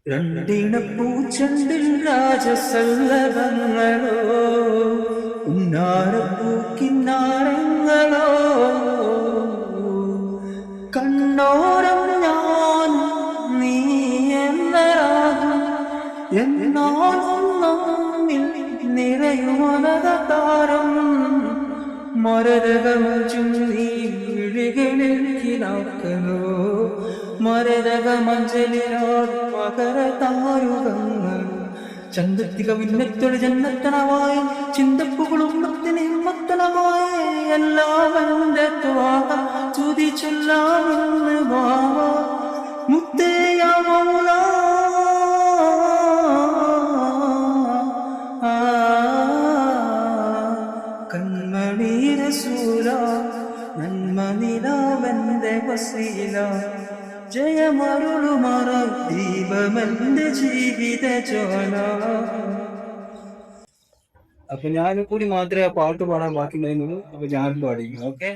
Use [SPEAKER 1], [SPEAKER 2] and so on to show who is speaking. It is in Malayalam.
[SPEAKER 1] രണ്ടിണപ്പൂച്ചണ്ടിൽ രാജസല്ലഭങ്ങളോ ഉന്നാരപ്പൂക്കിന്നാരങ്ങളോ കണ്ണോരം ഞാൻ നീ എന്നരാകും എന്നാലും നമ്മിൽ നിറയുമനതാരം മരതകമഞ്ചും നീ വിഴികളിൽ കിനാക്കനോ മരതകമഞ്ചലിനോട് മകര താരുകങ്ങൾ ചന്തത്തിക വിന്നത്തോട് ജന്നത്തണമായി ചിന്തപ്പുകളുമ്പത്തിന് മത്തണമായി എല്ലാം എന്റെ ത്വാഹ ചുതി ചൊല്ലാമെന്ന് വാവ മുത്തേയാമൂല കൺമണി റസൂല നന്മനിലാവന്റെ വസീല ജയമരുളുമറ ദീപമെന്റെ ജീവിത ചോല. അപ്പൊ ഞാനും കൂടി മാത്രമേ ആ പാട്ട് പാടാൻ ബാക്കിയുണ്ടായിരുന്നുള്ളൂ. അപ്പൊ ഞാനും പാടിക്കും. ഓക്കെ.